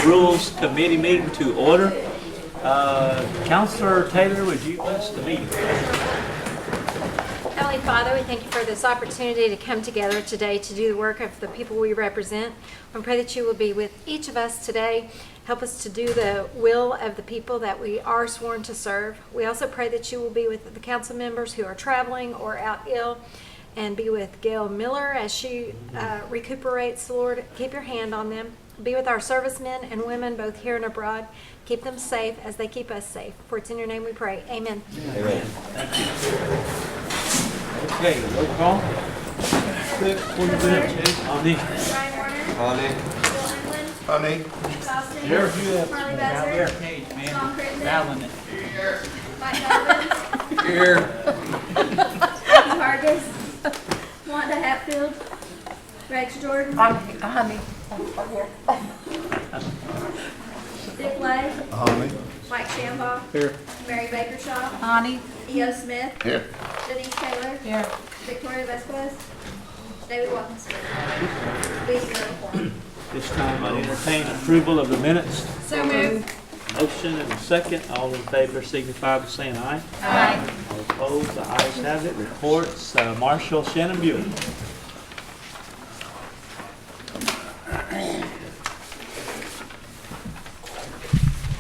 Rules Committee meeting to order. Councilor Taylor, would you bless the meeting? Heavenly Father, we thank you for this opportunity to come together today to do the work of the people we represent. We pray that you will be with each of us today. Help us to do the will of the people that we are sworn to serve. We also pray that you will be with the council members who are traveling or out ill, and be with Gail Miller as she recuperates. Lord, keep your hand on them. Be with our servicemen and women both here and abroad. Keep them safe as they keep us safe. For it's in your name we pray. Amen. Amen. Thank you. Okay, roll call. Honey. Ryan Warner. Honey. Bill England. Honey. Austin. Here, you have Marley down there, Bassett. cage, man. Tom Crittenden. Battling it. Mike Dobbins. Here. Becky Hargis. Wanda Hatfield. Rex Jordan. Honey. Dick Lay. Honey. Mike Shambaugh. Here. Mary Bakershaw. Honey. E.O. Smith. Here. Denise Taylor. Here. Victoria Vasquez. David Watson. Please uniform. This time I entertain approval of the minutes. So moved. Motion and a second. All in favor signify by saying aye. Aye. All opposed, the ayes have it. Reports, Marshall Shannon Buell.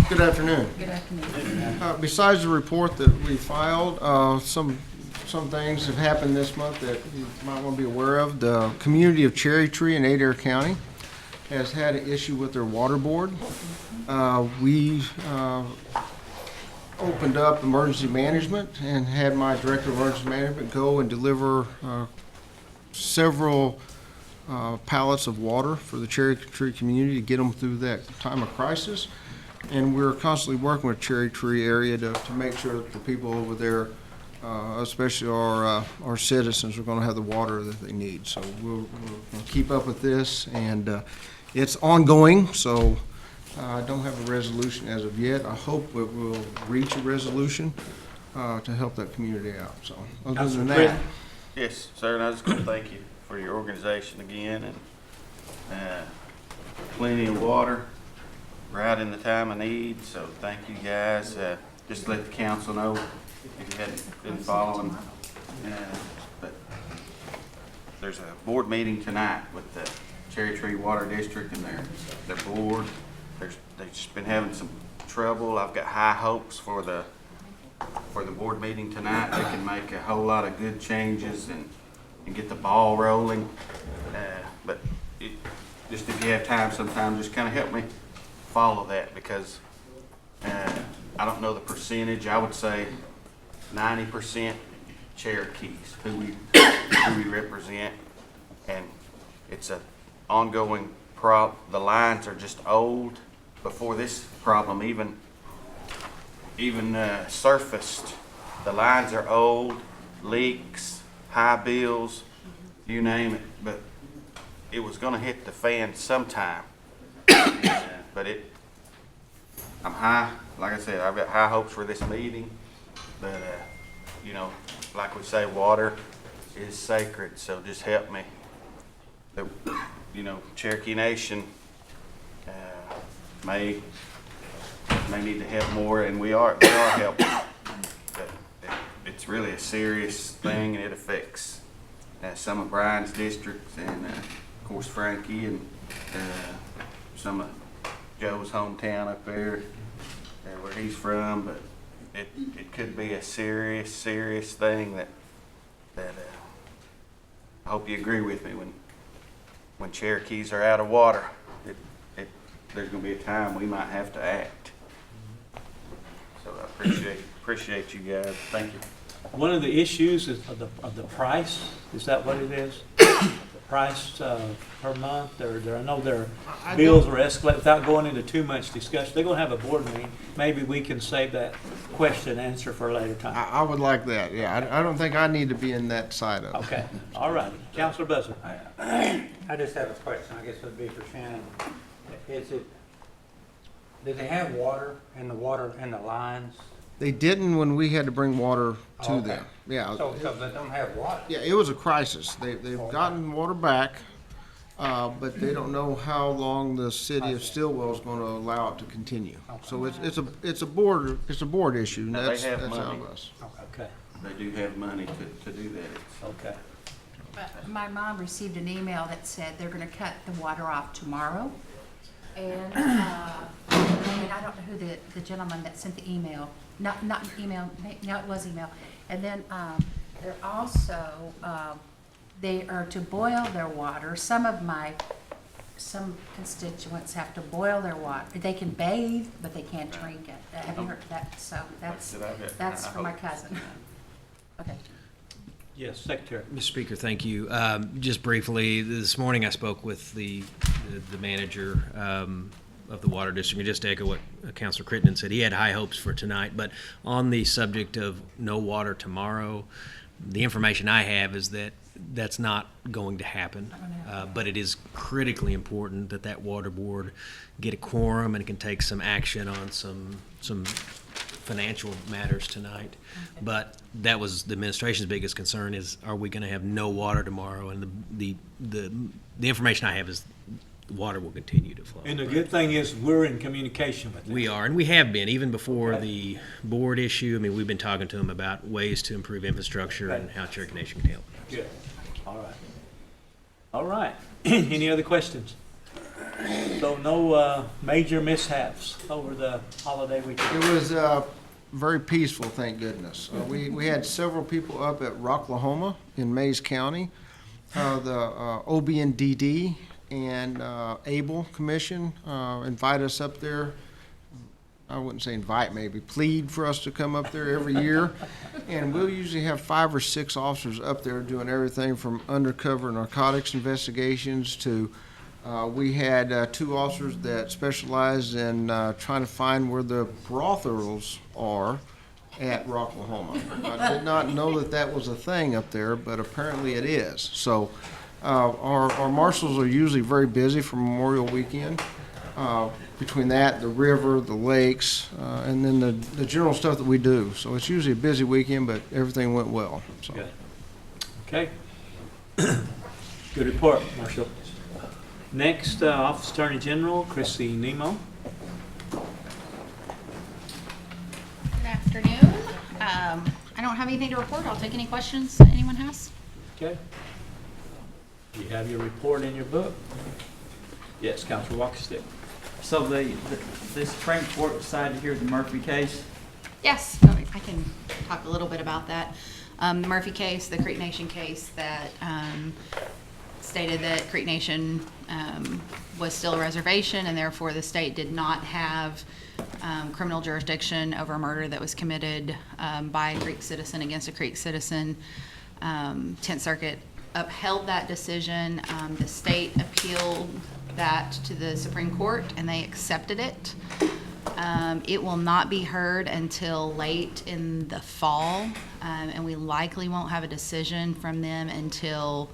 Good afternoon. Good afternoon. Besides the report that we filed, some things have happened this month that you might want to be aware of. The community of Cherokee in Adair County has had an issue with their water board. We opened up emergency management and had my director of emergency management go and deliver several pallets of water for the Cherokee community to get them through that time of crisis. And we're constantly working with Cherokee area to make sure that the people over there, especially our citizens, are going to have the water that they need. So we'll keep up with this, and it's ongoing. So I don't have a resolution as of yet. I hope that we'll reach a resolution to help that community out. So other than that, Yes, sir, and I just want to thank you for your organization again, and plenty of water right in the time of need, so thank you guys. Just to let the council know if you hadn't been following, but there's a board meeting tonight with the Cherokee Water District and their board. They've just been having some trouble. I've got high hopes for the board meeting tonight. They can make a whole lot of good changes and get the ball rolling. But just if you have time sometime, just kind of help me follow that, because I don't know the percentage. I would say 90% Cherokees who we represent, and it's a ongoing problem. The lines are just old. Before this problem even surfaced, the lines are old, leaks, high bills, you name it. But it was going to hit the fan sometime. But I'm high, like I said, I've got high hopes for this meeting. But you know, like we say, water is sacred. So just help me. Cherokee Nation may need to help more, and we are helping. But it's really a serious thing, and it affects some of Brian's districts, and of course Frankie, and some of Joe's hometown up there, where he's from. But it could be a serious thing that I hope you agree with me. When Cherokees are out of water, there's going to be a time we might have to act. So I appreciate you guys. Thank you. One of the issues is of the price. Is that what it is? The price per month. I know their bills were escalated. Without going into too much discussion, they're going to have a board meeting. Maybe we can save that question and answer for a later time. I would like that. Yeah, I don't think I need to be in that side of it. Okay. All right. Councilor Buzzer. I just have a question, I guess it would be for Shannon. Do they have water in the lines? They didn't when we had to bring water to Okay. them. Yeah. So they don't have water? Yeah, it was a crisis. They've gotten water back. but they don't know how long the city of Stillwell is going to allow it to continue. So it's a board issue, and Now, they that's have out money. of us. Okay, They do have money to do that. okay. My mom received an email that said they're gonna cut the water off tomorrow. And I don't know who the gentleman that sent the email, not email, no, it was email. And then, they're also, they are to boil their water. Some constituents have to boil their water. They can bathe, but they can't drink it. Have you heard that? So that's for my cousin. Okay. Yes, Secretary. Mr. Speaker, thank you. Just briefly, this morning I spoke with the manager of the water district, and just to echo what Councilor Crittenden said, he had high hopes for tonight. But on the subject of no water tomorrow, the information I have is that that's not going to happen. But it is critically important that that water board get a quorum and can take some action on some financial matters tonight. But that was the administration's biggest concern is, are we going to have no water tomorrow? And the information I have is water will continue to flow. And the good thing is, we're in communication with them. We are, and we have been, even before the board issue. I mean, we've been talking to them about ways to improve infrastructure and how Cherokee Nation can help. Good, all right. All right, any other questions? So no major mishaps over the holiday weekend? It was very peaceful, thank goodness. We had several people up at Rocklahoma in Mays County. The OB&DD and ABLE Commission invite us up there. I wouldn't say invite, maybe plead for us to come up there every year. And we'll usually have 5 or 6 officers up there doing everything from undercover narcotics investigations to we had 2 officers that specialized in trying to find where the brothels are at Rocklahoma. I did not know that was a thing up there, but apparently it is. So our marshals are usually very busy for Memorial Weekend. Between that, the river, the lakes, and then the general stuff that we do. So it's usually a busy weekend, but everything went well. So. Good. Okay. Good report, Marshall. Next, Office Attorney General, Chrissy Nemo. Good afternoon. I don't have anything to report. I'll take any questions that anyone has. Okay. You have your report in your book? Yes, Councilor Walker-Stick. So the Supreme Court decided to hear the Murphy case. Yes, I can talk a little bit about that. The Murphy case, the Creek Nation case that stated that Creek Nation was still a reservation and therefore the state did not have criminal jurisdiction over a murder that was committed by a Creek citizen against a Creek citizen. 10th Circuit upheld that decision. The state appealed that to the Supreme Court and they accepted it. It will not be heard until late in the fall, and we likely won't have a decision from them until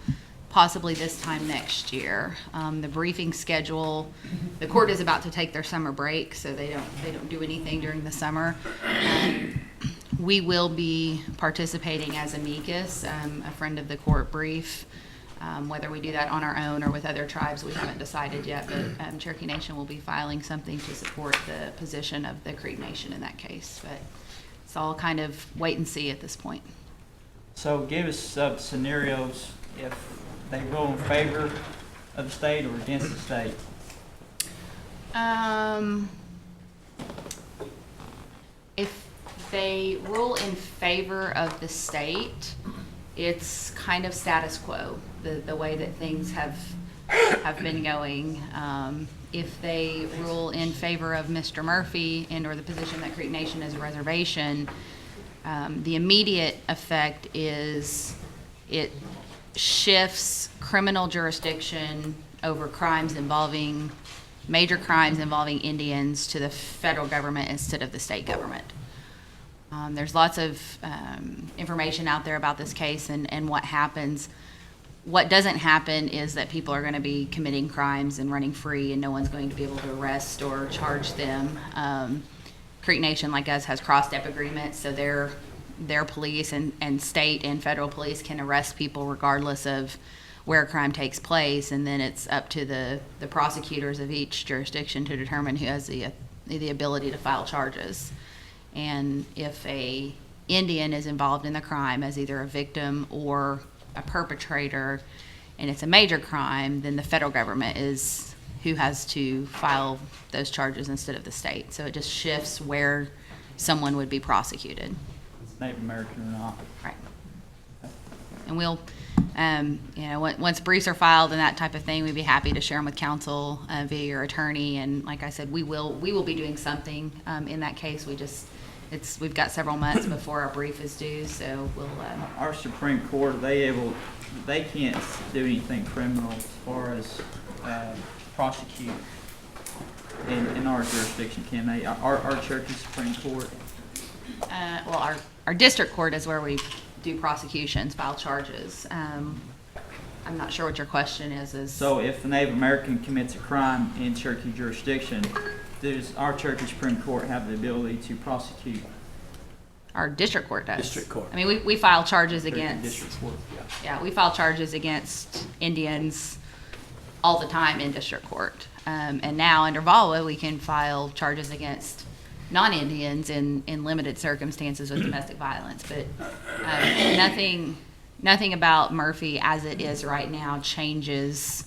possibly this time next year. The briefing schedule, the court is about to take their summer break, so they don't do anything during the summer. We will be participating as amicus, a friend of the court brief. Whether we do that on our own or with other tribes, we haven't decided yet, but Cherokee Nation will be filing something to support the position of the Creek Nation in that case. But it's all kind of wait and see at this point. So give us some scenarios if they rule in favor of the state or against the state. If they rule in favor of the state, it's kind of status quo, the way that things have been going. If they rule in favor of Mr. Murphy and or the position that Creek Nation is a reservation, the immediate effect is it shifts criminal jurisdiction over major crimes involving Indians to the federal government instead of the state government. There's lots of information out there about this case and what happens. What doesn't happen is that people are going to be committing crimes and running free and no one's going to be able to arrest or charge them. Creek Nation, like us, has cross-step agreements, so their police and state and federal police can arrest people regardless of where a crime takes place, and then it's up to the prosecutors of each jurisdiction to determine who has the ability to file charges. And if a Indian is involved in the crime as either a victim or a perpetrator, and it's a major crime, then the federal government is who has to file those charges instead of the state. So it just shifts where someone would be prosecuted. It's Native American or not. Right. And we'll, once briefs are filed and that type of thing, we'd be happy to share them with counsel via your attorney. And like I said, we will be doing something in that case. We've got several months before our brief is due, so we'll. Our Supreme Court, they can't do anything criminal as far as prosecute in our jurisdiction, can they? Our Cherokee Supreme Court. Well, our district court is where we do prosecutions, file charges. I'm not sure what your question is. So if a Native American commits a crime in Cherokee jurisdiction, does our Cherokee Supreme Court have the ability to prosecute? Our district court does. District court. I mean, we file charges Cherokee against. District Court. Yeah, we file charges against Indians all the time in district court. And now under VAWA, we can file charges against non-Indians in limited circumstances with domestic violence. But nothing about Murphy as it is right now changes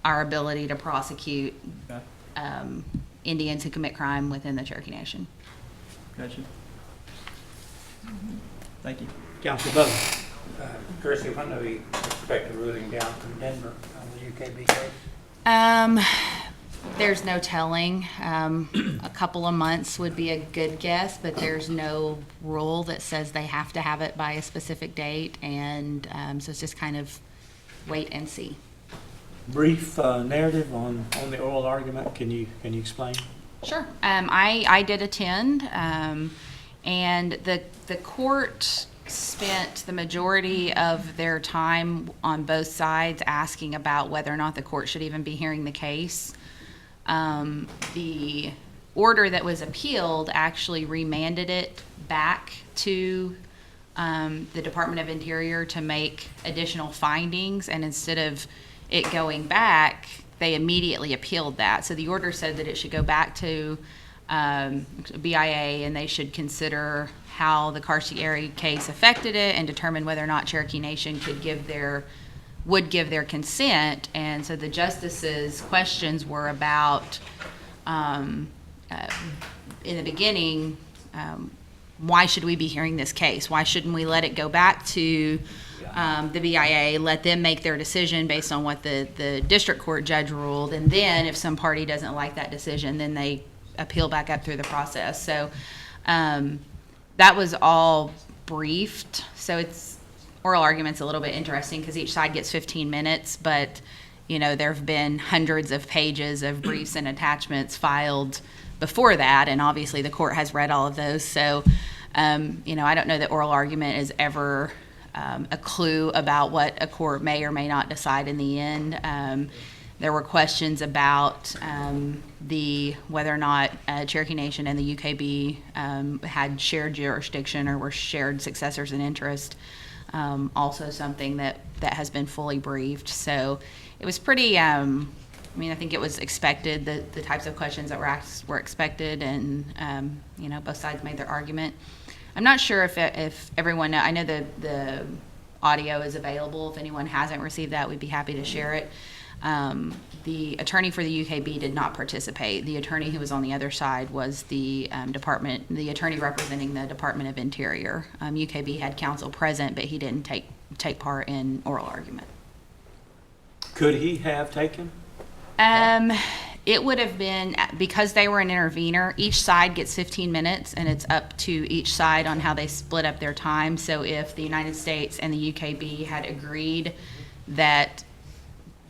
our ability to prosecute Okay. Indians who commit crime within the Cherokee Nation. Gotcha. Thank you. Council Butler. Chrissy, when do we expect a ruling down from Denver on the UKB case? There's no telling. A couple of months would be a good guess, but there's no rule that says they have to have it by a specific date, and so it's just kind of wait and see. Brief narrative on the oral argument. Can you explain? Sure. I did attend, and the court spent the majority of their time on both sides asking about whether or not the court should even be hearing the case. The order that was appealed actually remanded it back to the Department of Interior to make additional findings, and instead of it going back, they immediately appealed that. So the order said that it should go back to BIA, and they should consider how the Carcieri case affected it and determine whether or not Cherokee Nation would give their consent. And so the justices' questions were about, in the beginning, why should we be hearing this case? Why shouldn't we let it go back to the BIA, let them make their decision based on what the district court judge ruled, and then if some party doesn't like that decision, then they appeal back up through the process. So that was all briefed. So it's oral argument's a little bit interesting because each side gets 15 minutes, but there have been hundreds of pages of briefs and attachments filed before that, and obviously the court has read all of those. So I don't know that oral argument is ever a clue about what a court may or may not decide in the end. There were questions about whether or not Cherokee Nation and the UKB had shared jurisdiction or were shared successors in interest. Also something that has been fully briefed. So it was pretty, I think it was expected, the types of questions that were asked were expected, and both sides made their argument. I'm not sure if everyone I know the audio is available. If anyone hasn't received that, we'd be happy to share it. The attorney for the UKB did not participate. The attorney who was on the other side was the attorney representing the Department of Interior. UKB had counsel present, but he didn't take part in oral argument. Could he have taken? It would have been, because they were an intervener, each side gets 15 minutes, and it's up to each side on how they split up their time. So if the United States and the UKB had agreed that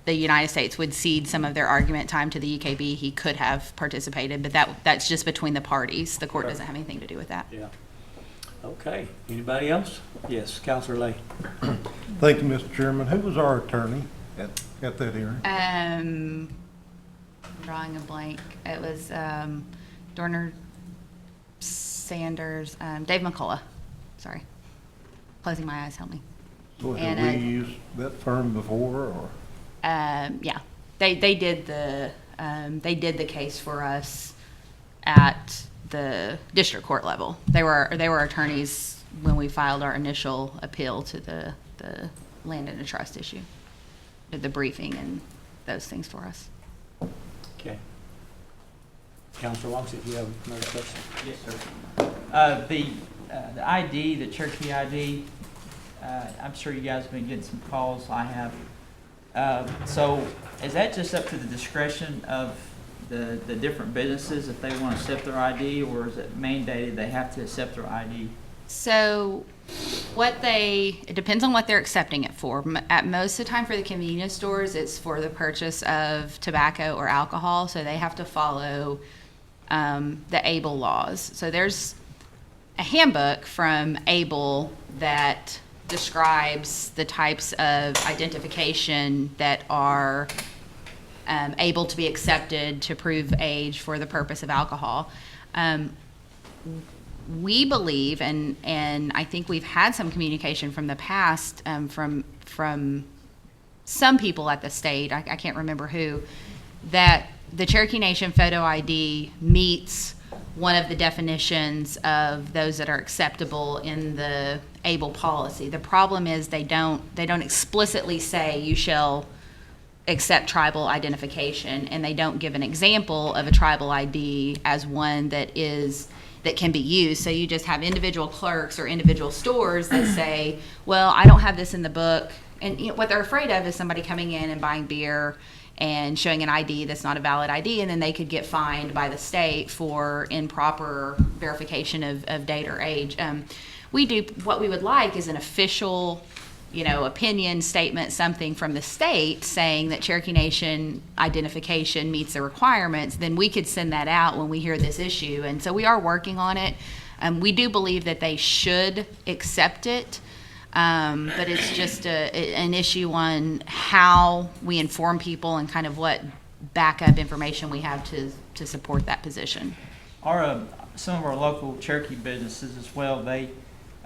the United States would cede some of their argument time to the UKB, he could have participated, but that's just between the parties. The court doesn't have anything to do with that. Yeah. Okay. Anybody else? Yes, Councilor Lay. Thank you, Mr. Chairman. Who was our attorney at that hearing? I'm drawing a blank. It was Dorner Sanders, Dave McCullough. Sorry. Closing my eyes, help me. So And, have we used that firm before, or? Yeah, they did the case for us at the district court level. They were attorneys when we filed our initial appeal to the land and the trust issue. Did the briefing and those things for us. Okay. Counselor Wong, if you have another question. Yes, sir. The ID, the Cherokee ID, I'm sure you guys have been getting some calls. I have. So is that just up to the discretion of the different businesses if they want to accept their ID, or is it mandated they have to accept their ID? So it depends on what they're accepting it for. At most of the time for the convenience stores, it's for the purchase of tobacco or alcohol, so they have to follow the ABLE laws. So there's a handbook from ABLE that describes the types of identification that are able to be accepted to prove age for the purpose of alcohol. We believe, and I think we've had some communication from the past from some people at the state, I can't remember who, that the Cherokee Nation photo ID meets one of the definitions of those that are acceptable in the ABLE policy. The problem is they don't explicitly say you shall accept tribal identification, and they don't give an example of a tribal ID as one that can be used. So you just have individual clerks or individual stores that say, well, I don't have this in the book. And what they're afraid of is somebody coming in and buying beer and showing an ID that's not a valid ID, and then they could get fined by the state for improper verification of date or age. What we would like is an official, opinion statement, something from the state saying that Cherokee Nation identification meets the requirements. Then we could send that out when we hear this issue. And so we are working on it. We do believe that they should accept it. But it's just an issue on how we inform people and kind of what backup information we have to support that position. Some of our local Cherokee businesses as well, they,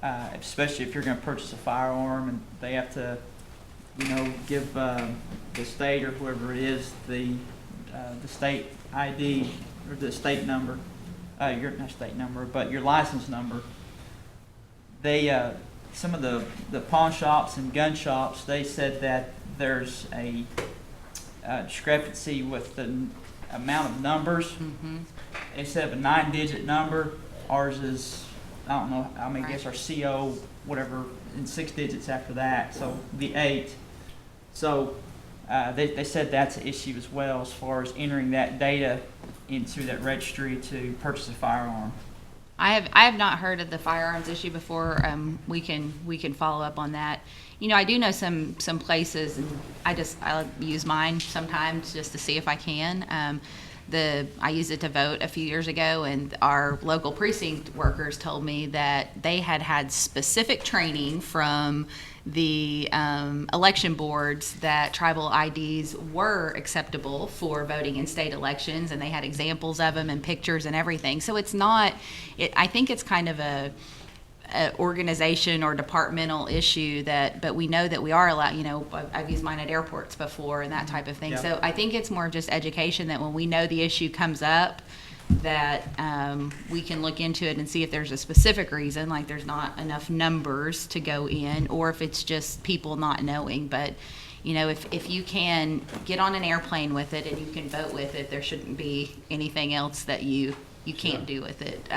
especially if you're going to purchase a firearm, and they have to, give the state or whoever it is the state ID or the state number, not state number, but your license number. They some of the pawn shops and gun shops, they said that there's a discrepancy with the amount of numbers. Mm-hmm. Instead of a 9-digit number, ours is, I don't know, I guess our CO, whatever, in 6 digits after that, so the 8. So they said that's an issue as well as far as entering that data into that registry to purchase a firearm. I have not heard of the firearms issue before. We can follow up on that. I do know some places, and I use mine sometimes just to see if I can. I used it to vote a few years ago, and our local precinct workers told me that they had specific training from the election boards that tribal IDs were acceptable for voting in state elections, and they had examples of them and pictures and everything. So it's not, I think it's kind of a organization or departmental issue but we know that we are allowed, I've used mine at airports before and that type of thing. Yeah. So I think it's more just education that when we know the issue comes up, that we can look into it and see if there's a specific reason, like there's not enough numbers to go in, or if it's just people not knowing. But if you can get on an airplane with it and you can vote with it, there shouldn't be anything else that you can't do with it.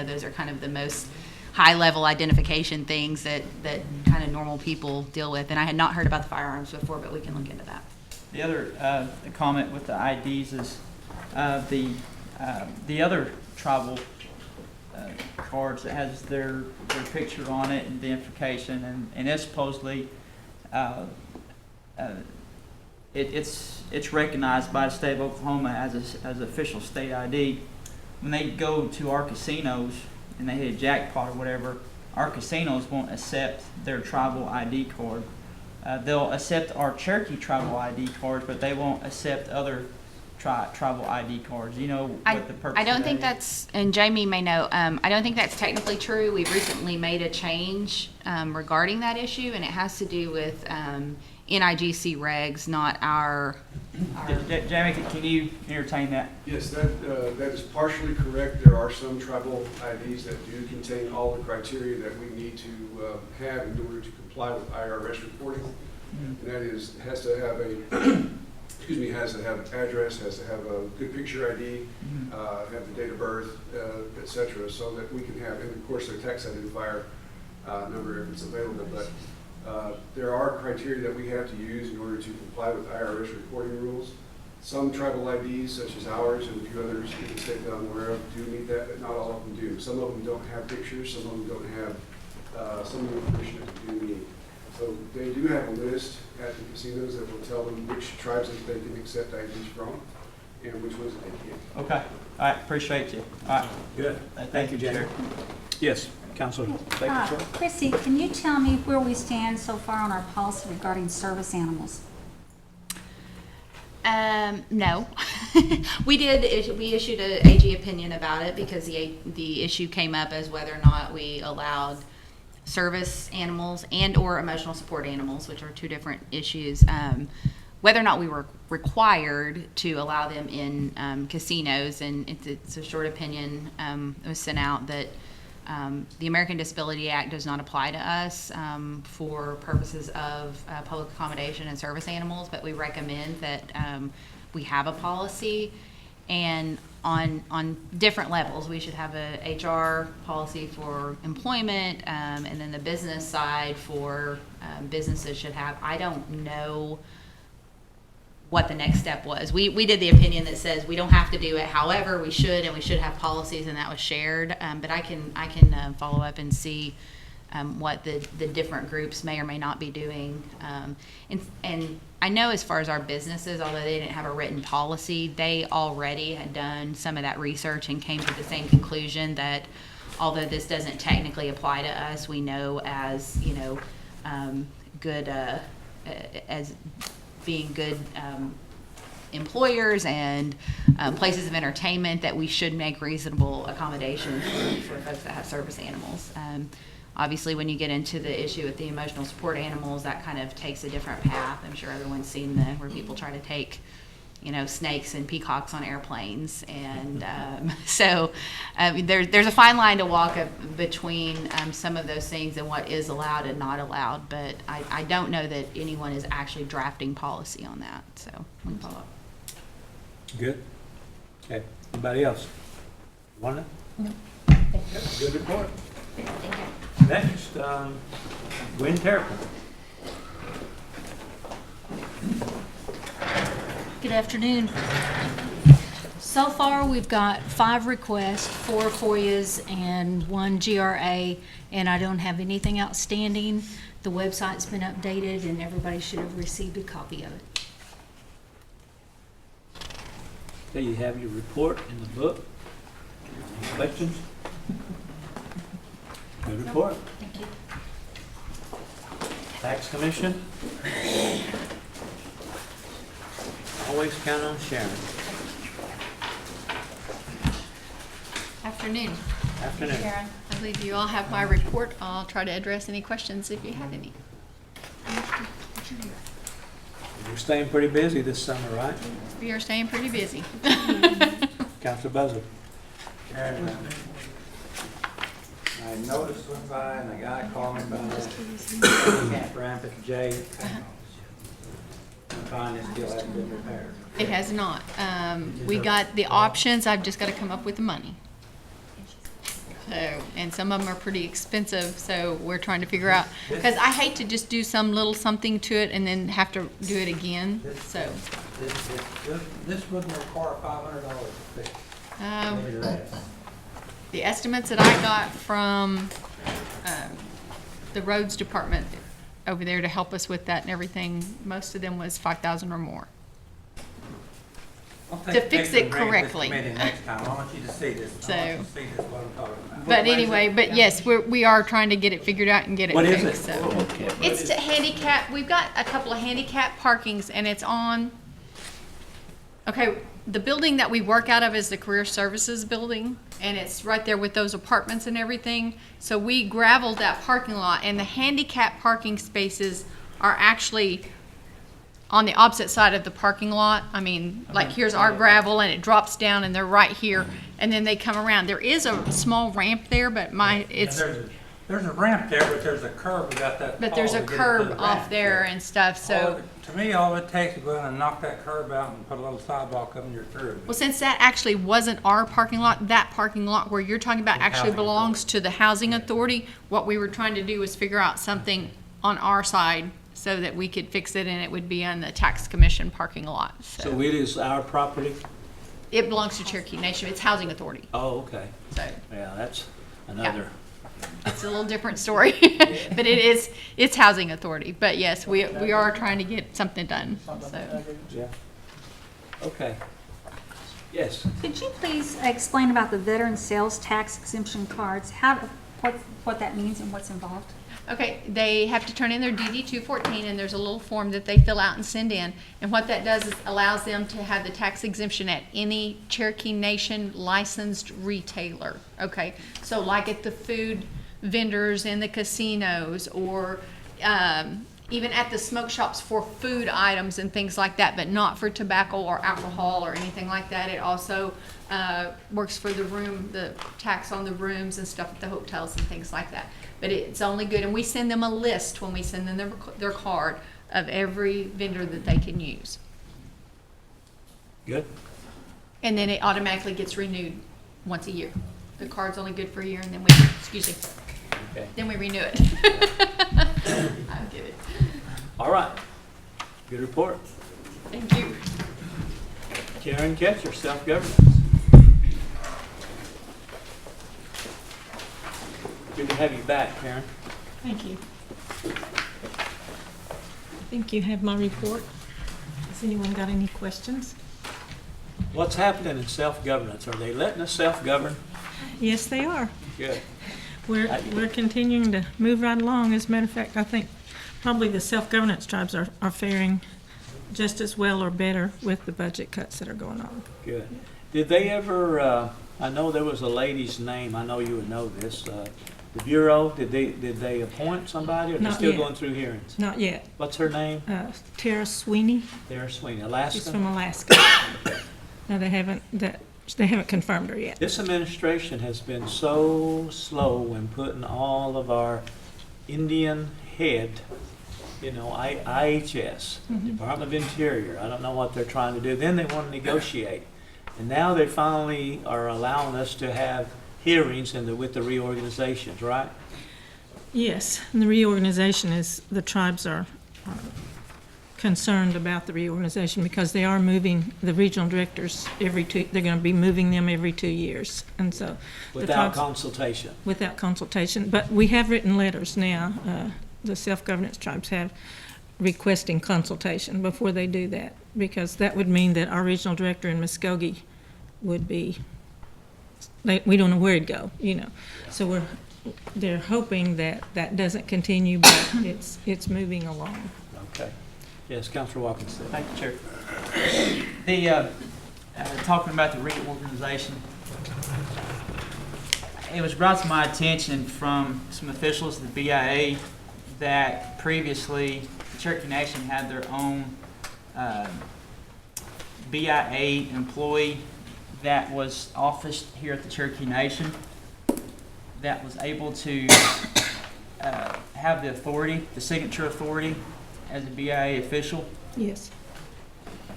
Those are kind of the most high-level identification things that kind of normal people deal with. And I had not heard about the firearms before, but we can look into that. The other comment with the IDs is the other tribal cards that has their picture on it and identification, and it's supposedly it's recognized by the state of Oklahoma as an official state ID. When they go to our casinos and they hit a jackpot or whatever, our casinos won't accept their tribal ID card. They'll accept our Cherokee tribal ID cards, but they won't accept other tribal ID cards. You know I what the purpose I don't of think that is? that's, and Jamie may know, I don't think that's technically true. We've recently made a change regarding that issue, and it has to do with NIGC regs, not our. Jamie, can you entertain that? Yes, that is partially correct. There are some tribal IDs that do contain all the criteria that we need to have in order to comply with IRS reporting. And that is, has to have a, excuse me, has to have address, has to have a good picture ID, have the date of birth, et cetera, so that we can have, and of course, their tax identifier number if it's available. But there are criteria that we have to use in order to comply with IRS reporting rules. Some tribal IDs, such as ours and a few others in the state that I'm aware of, do meet that, but not all of them do. Some of them don't have pictures, some of them don't have some of the information that we do need. So they do have a list at the casinos that will tell them which tribes that they can accept IDs from and which ones that they can't. Okay. All right. Appreciate you. All right. Good. Thank you, Jack. Chair. Yes, Counselor Baker. Chrissy, can you tell me where we stand so far on our policy regarding service animals? No. We issued a AG opinion about it because the issue came up as whether or not we allowed service animals and or emotional support animals, which are two different issues, whether or not we were required to allow them in casinos. And it's a short opinion. It was sent out that the American Disability Act does not apply to us for purposes of public accommodation and service animals, but we recommend that we have a policy. And on different levels, we should have a HR policy for employment, and then the business side for businesses should have. I don't know what the next step was. We did the opinion that says we don't have to do it. However, we should, and we should have policies, and that was shared. But I can follow up and see what the different groups may or may not be doing. And I know as far as our businesses, although they didn't have a written policy, they already had done some of that research and came to the same conclusion that although this doesn't technically apply to us, we know as, good, as being good employers and places of entertainment, that we should make reasonable accommodations for folks that have service animals. Obviously, when you get into the issue with the emotional support animals, that kind of takes a different path. I'm sure everyone's seen where people try to take, snakes and peacocks on airplanes. And so there's a fine line to walk between some of those things and what is allowed and not allowed. But I don't know that anyone is actually drafting policy on that. So we can follow up. Good. Okay. Anybody else? Want to? No. Good report. Thank you. Next, Gwen Terrapin. Good afternoon. So far, we've got 5 requests, 4 FOIAs and 1 GRA, and I don't have anything outstanding. The website's been updated, and everybody should have received a copy of it. Okay, you have your report in the book. Any questions? Good report. Thank you. Tax Commission. Always count on Sharon. Afternoon. Afternoon. Sharon, I believe you all have my report. I'll try to address any questions if you have any. You're staying pretty busy this summer, right? We are staying pretty busy. Counselor Buzzard. I noticed went by and the guy called me about Camp Rampant J. I'm finding it still hasn't been repaired. It has not. We got the options. I've just got to come up with the money. So, and some of them are pretty expensive, so we're trying to figure out, because I hate to just do some little something to it and then have to do it again, so. This wouldn't require $500 to fix. Maybe less. The estimates that I got from the roads department over there to help us with that and everything, most of them was 5,000 or more. To fix it correctly. Next time. I want you to see this. So- I want you to see this, what I'm talking about. But anyway, but yes, we are trying to get it figured out and get it What is fixed. it? So. It's to handicap. We've got a couple of handicap parkings, and it's on. Okay, the building that we work out of is the Career Services Building, and it's right there with those apartments and everything. So we gravelled that parking lot, and the handicap parking spaces are actually on the opposite side of the parking lot. I mean, like here's our gravel and it drops down and they're right here, and then they come around. There is a small ramp there, but There's a ramp there, but there's a curb, we got that. but there's a pole to get to curb the off ramp there and stuff, so. To me, all it takes is go in and knock that curb out and put a little sidewalk up and you're through. Well, since that actually wasn't our parking lot, that parking lot where you're talking about actually housing belongs to the housing authority, what we were trying to do was figure out something on our side so that we could fix it and it would be on the tax commission parking lot, So it is our property? It belongs to Cherokee Nation, it's housing authority, Oh, okay. so Yeah, that's another. it's a little different story. But it's housing authority, but yes, we are trying to get something done, so. Yeah. Okay. Yes. Could you please explain about the veteran sales tax exemption cards? What that means and what's involved? Okay, they have to turn in their DD 214, and there's a little form that they fill out and send in. And what that does is allows them to have the tax exemption at any Cherokee Nation licensed retailer. Okay, so like at the food vendors in the casinos, or even at the smoke shops for food items and things like that, but not for tobacco or alcohol or anything like that. It also works for the tax on the rooms and stuff at the hotels and things like that. But it's only good, and we send them a list when we send them their card of every vendor that they can use. Good. And then it automatically gets renewed once a year. The card's only good for a year, and then Okay. then we renew it. I'm kidding. All right. Good report. Thank you. Karen Ketcher, self-governance. Good to have you back, Karen. Thank you. I think you have my report. Has anyone got any questions? What's happening in self-governance? Are they letting us self-govern? Yes, they are. Good. We're continuing to move right along. As a matter of fact, I think probably the self-governance tribes are faring just as well or better with the budget cuts that are going on. Good. Did they ever, I know there was a lady's name, I know you would know this, the Bureau, did they appoint somebody, or they're Not still yet. going through hearings? Not yet. What's her name? Tara Sweeney. Tara Sweeney, She's Alaska? from Alaska. No, they haven't confirmed her yet. This administration has been so slow in putting all of our Indian head, IHS, Department of Interior, I don't know what they're trying to do. Then they want to negotiate. And now they finally are allowing us to have hearings with the reorganizations, right? Yes, and the reorganization is, the tribes are concerned about the reorganization because they are moving the regional directors they're going to be moving them every 2 years. And so. Without consultation. Without consultation. But we have written letters now, the self-governance tribes have, requesting consultation before they do that, because that would mean that our regional director in Muskogee would be, we don't know where it'd go, So they're hoping that that doesn't continue, but it's moving along. Okay. Yes, Councilor Watkins. Thank you, Chair. Talking about the reorganization, it was brought to my attention from some officials of the BIA that previously the Cherokee Nation had their own BIA employee that was officed here at the Cherokee Nation that was able to have the authority, the signature authority as a BIA official. Yes.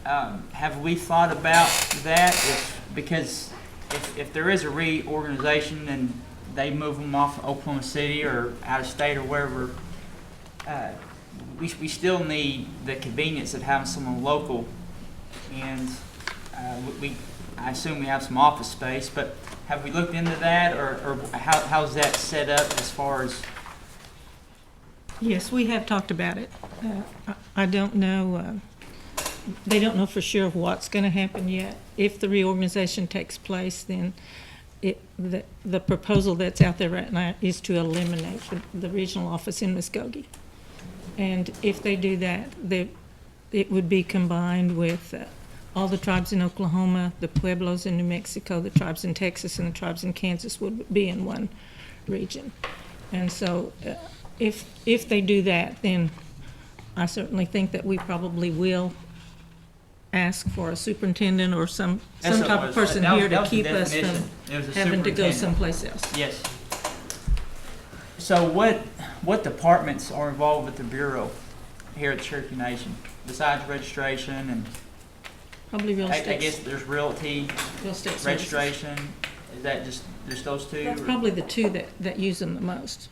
Have we thought about that? Because if there is a reorganization and they move them off of Oklahoma City or out of state or wherever, we still need the convenience of having someone local, and I assume we have some office space, but have we looked into that, or how's that set up as far as? Yes, we have talked about it. I don't know, they don't know for sure what's going to happen yet. If the reorganization takes place, then the proposal that's out there right now is to eliminate the regional office in Muskogee. And if they do that, it would be combined with all the tribes in Oklahoma, the Pueblos in New Mexico, the tribes in Texas, and the tribes in Kansas would be in one region. And so if they do that, then I certainly think that we probably will ask for a superintendent or some type of person here to keep us from having to go someplace else. Yes. So what departments are involved with the Bureau here at Cherokee Nation, besides registration and? Probably real estate. I guess there's realty, Real estate services. registration. Is that just those two? That's or- probably the two that use them the most.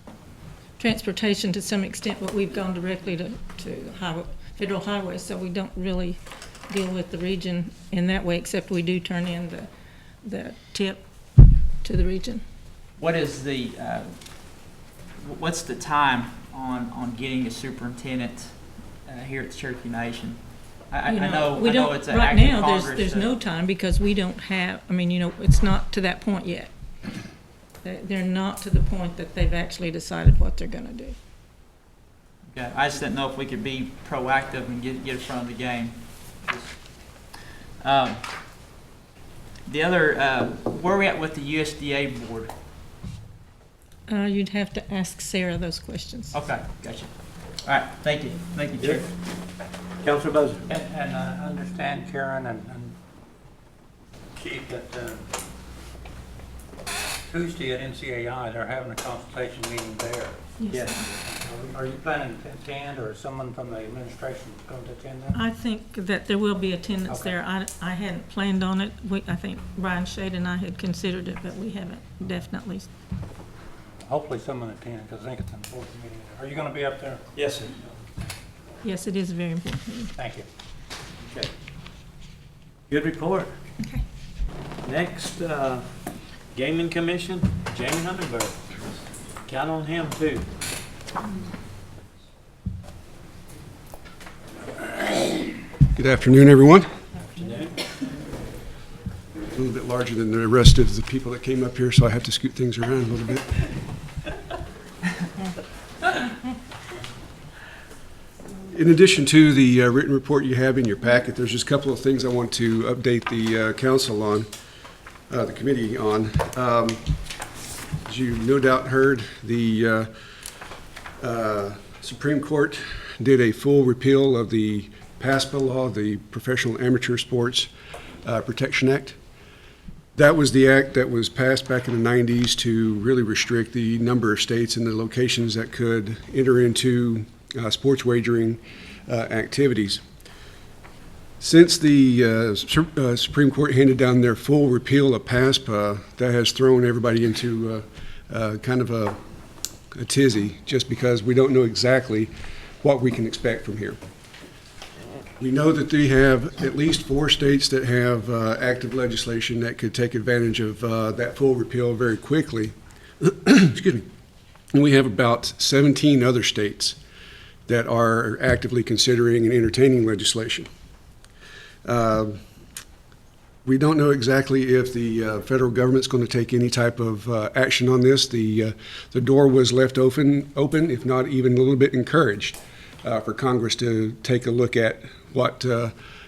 Transportation to some extent, but we've gone directly to federal highways, so we don't really deal with the region in that way, except we do turn in the tip to the region. What is the, what's the time on getting a superintendent here at the Cherokee Nation? I know it's an right act of now, Congress. there's no time because we don't have, it's not to that point yet. They're not to the point that they've actually decided what they're gonna do. Okay, I just didn't know if we could be proactive and get in front of the game. The other, where are we at with the USDA board? You'd have to ask Sarah those questions. Okay, gotcha. All right, thank you. Thank you, Chair. Councilor Bowser. And I understand, Karen and Chief, that Tuesday at NCAI, they're having a consultation meeting there. Yes. Are you planning to attend, or is someone from the administration going to attend that? I think that there will be attendance Okay. there. I hadn't planned on it. I think Brian Shade and I had considered it, but we haven't definitely. Hopefully someone attends, because I think it's an important meeting. Are you going to be up there? Yes, sir. Yes, it is a very important meeting. Thank you. Okay. Good report. Okay. Next, Gaming Commission, Jamie Hunterberg. Count on him too. Good afternoon, everyone. Afternoon. A little bit larger than the rest of the people that came up here, so I have to scoot things around a little bit. In addition to the written report you have in your packet, there's just a couple of things I want to update the council on, the committee on. As you no doubt heard, the Supreme Court did a full repeal of the PASPA law, the Professional Amateur Sports Protection Act. That was the act that was passed back in the 90s to really restrict the number of states and the locations that could enter into sports wagering activities. Since the Supreme Court handed down their full repeal of PASPA, that has thrown everybody into kind of a tizzy, just because we don't know exactly what we can expect from here. We know that they have at least 4 states that have active legislation that could take advantage of that full repeal very quickly. Excuse me. And we have about 17 other states that are actively considering and entertaining legislation. We don't know exactly if the federal government's going to take any type of action on this. The door was left open, if not even a little bit encouraged, for Congress to take a look at what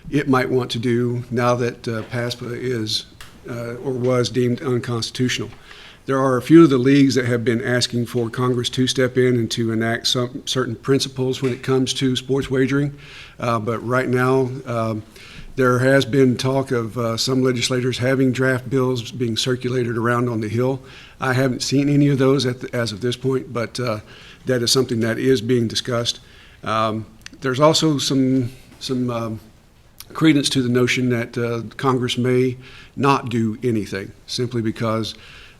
it might want to do now that PASPA is or was deemed unconstitutional. There are a few of the leagues that have been asking for Congress to step in and to enact some certain principles when it comes to sports wagering, but right now there has been talk of some legislators having draft bills being circulated around on the Hill. I haven't seen any of those as of this point, but that is something that is being discussed. There's also some credence to the notion that Congress may not do anything, simply because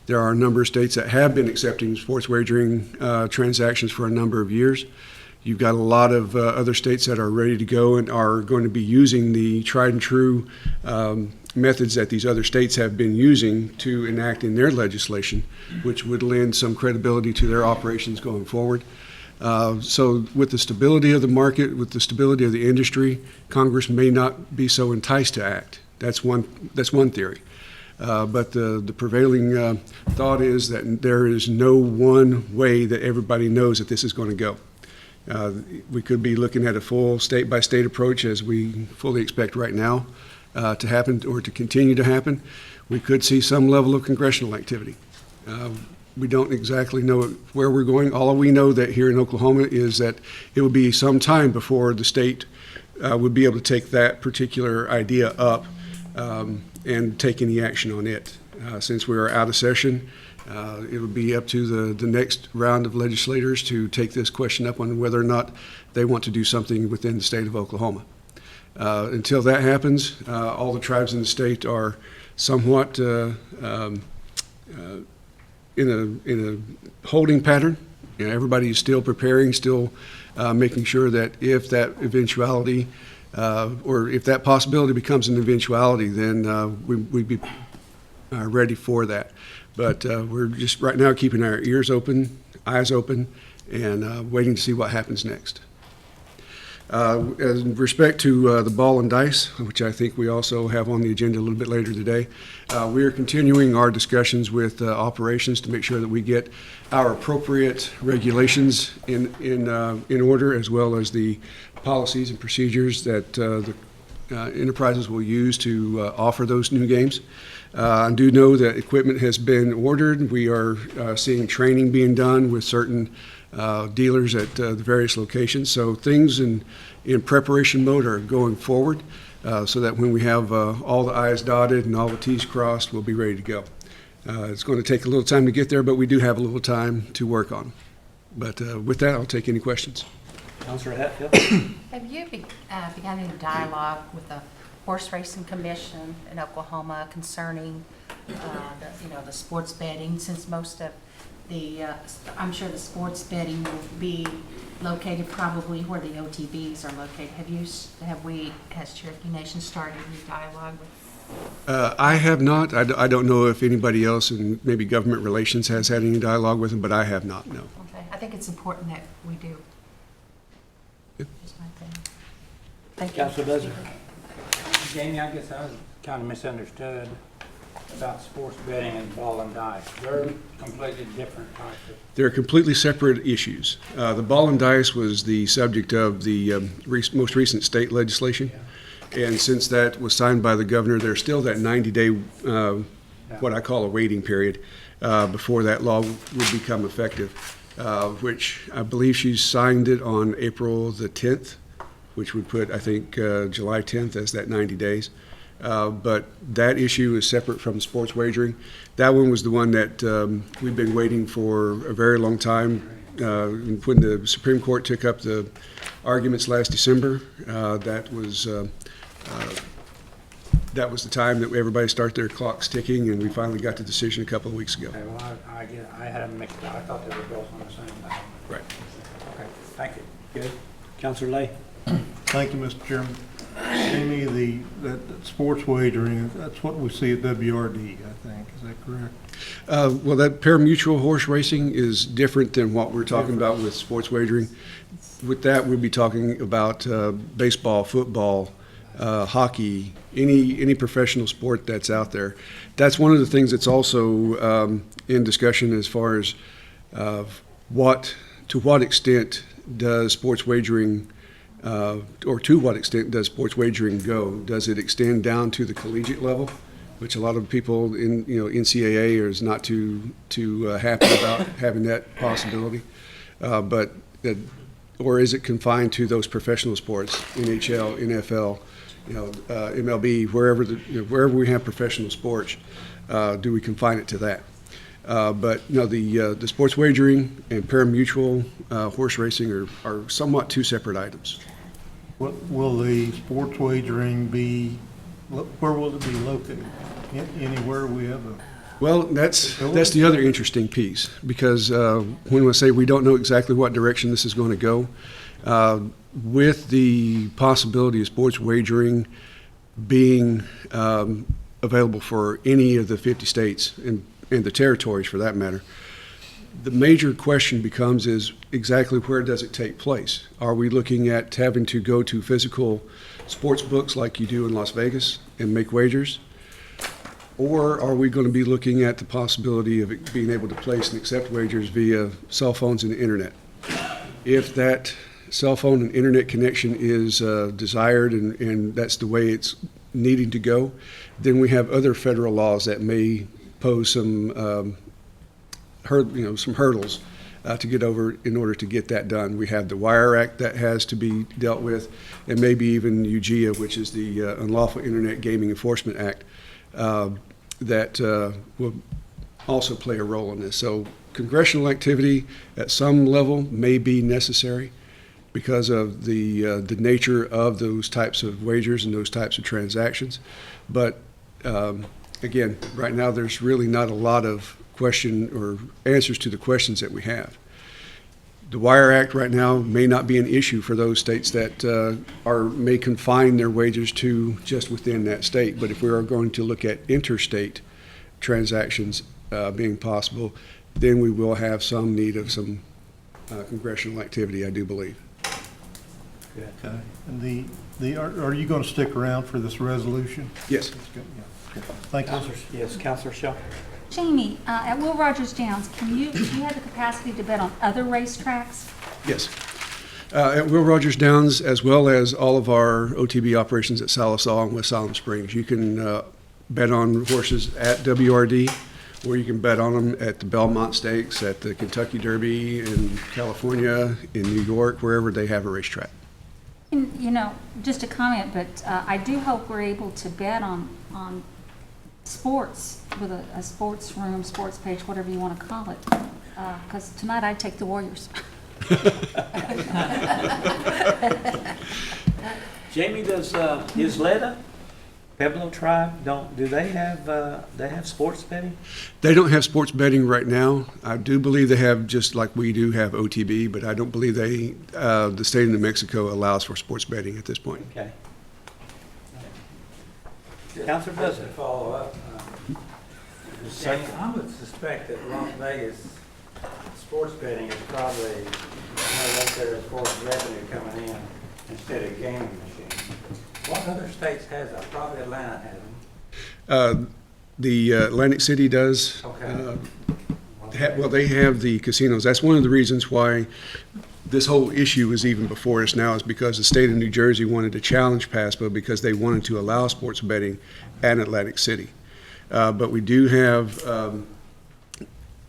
there are a number of states that have been accepting sports wagering transactions for a number of years. You've got a lot of other states that are ready to go and are going to be using the tried and true methods that these other states have been using to enact in their legislation, which would lend some credibility to their operations going forward. So with the stability of the market, with the stability of the industry, Congress may not be so enticed to act. That's one theory. But the prevailing thought is that there is no one way that everybody knows that this is going to go. We could be looking at a full state-by-state approach, as we fully expect right now. to happen or to continue to happen, we could see some level of congressional activity. We don't exactly know where we're going. All we know that here in Oklahoma is that it will be some time before the state would be able to take that particular idea up and take any action on it. Since we are out of session, it would be up to the next round of legislators to take this question up on whether or not they want to do something within the state of Oklahoma. Until that happens, all the tribes in the state are somewhat in a holding pattern. You know, everybody is still preparing, still making sure that if that eventuality or if that possibility becomes an eventuality, then we'd be ready for that. But we're just right now keeping our ears open, eyes open, and waiting to see what happens next. In respect to the ball and dice, which I think we also have on the agenda a little bit later today, we are continuing our discussions with operations to make sure that we get our appropriate regulations in order, as well as the policies and procedures that the enterprises will use to offer those new games. I do know that equipment has been ordered. We are seeing training being done with certain dealers at the various locations. So things in preparation mode are going forward so that when we have all the I's dotted and all the T's crossed, we'll be ready to go. It's going to take a little time to get there, but we do have a little time to work on. But with that, I'll take any questions. Councilor Hatfield? Have you begun any dialogue with the Horse Racing Commission in Oklahoma concerning the sports betting, since most of I'm sure the sports betting will be located probably where the OTBs are located. Has Cherokee Nation started any dialogue with? I have not. I don't know if anybody else in maybe government relations has had any dialogue with them, but I have not, no. Okay, I think it's important that we do. Yep. Just my opinion. Thank you. Councilor Bezzer? Jamie, I guess I was kind of misunderstood about sports betting and ball and dice. They're completely different types of. They're completely separate issues. The ball and dice was the subject of the most recent state legislation. And since that was signed by the governor, there's still that 90-day, what I call a waiting period, before that law would become effective, which I believe she signed it on April the 10th, which would put, I think, July 10th as that 90 days. But that issue is separate from sports wagering. That one was the one that we've been waiting for a very long time. When the Supreme Court took up the arguments last December, that was the time that everybody started their clocks ticking, and we finally got the decision a couple of weeks ago. Okay, well, I had them mixed up. I thought they were both on the same thing. Right. Okay, thank you. Good. Councilor Lay? Thank you, Mr. Chairman. Amy, that sports wagering, that's what we see at WRD, I think. Is that correct? Well, that pari-mutuel horse racing is different than what we're talking about with sports wagering. With that, we'll be talking about baseball, football, hockey, any professional sport that's out there. That's one of the things that's also in discussion as far as to what extent does sports wagering or to what extent does sports wagering go? Does it extend down to the collegiate level, which a lot of people in NCAA is not too happy about having that possibility, or is it confined to those professional sports, NHL, NFL, MLB, wherever we have professional sports, do we confine it to that? But the sports wagering and pari-mutuel horse racing are somewhat two separate items. Will the sports wagering be, where will it be located? Anywhere we have a... Well, that's the other interesting piece, because when we say we don't know exactly what direction this is going to go, with the possibility of sports wagering being available for any of the 50 states and the territories for that matter, the major question becomes is exactly where does it take place? Are we looking at having to go to physical sports books like you do in Las Vegas and make wagers? Or are we going to be looking at the possibility of it being able to place and accept wagers via cell phones and the internet? If that cell phone and internet connection is desired and that's the way it's needing to go. Then we have other federal laws that may pose some some hurdles to get over in order to get that done. We have the Wire Act that has to be dealt with, and maybe even UGIA, which is the Unlawful Internet Gaming Enforcement Act, that will also play a role in this. So congressional activity at some level may be necessary because of the nature of those types of wagers and those types of transactions. But again, right now there's really not a lot of question or answers to the questions that we have. The Wire Act right now may not be an issue for those states that may confine their wagers to just within that state. But if we are going to look at interstate transactions being possible, then we will have some need of some congressional activity, I do believe. Okay. And are you going to stick around for this resolution? Yes. Yeah. Okay. Thank you. Yes, Counselor Shaw. Jamie, at Will Rogers Downs, do you have the capacity to bet on other racetracks? Yes. At Will Rogers Downs, as well as all of our OTB operations at Salisaw and West Salem Springs, you can bet on horses at WRD, or you can bet on them at the Belmont Stakes, at the Kentucky Derby in California, in New York, wherever they have a racetrack. Just a comment, but I do hope we're able to bet on sports with a sports room, sports page, whatever you want to call it. Because tonight I'd take the Warriors. Jamie, does Isleta, Pueblo tribe, do they have sports betting? They don't have sports betting right now. I do believe they have, just like we do, have OTB, but I don't believe the state of New Mexico allows for sports betting at this point. Okay. Counselor Just to follow up, I would suspect that Las Vegas sports betting is probably right there as far as revenue coming in instead of gaming machines. What other states has that? Probably Atlanta has them. The Atlantic City does. Okay. Well, they have the casinos. That's one of the reasons why this whole issue is even before us now, is because the state of New Jersey wanted to challenge PASPA because they wanted to allow sports betting at Atlantic City. But we do have,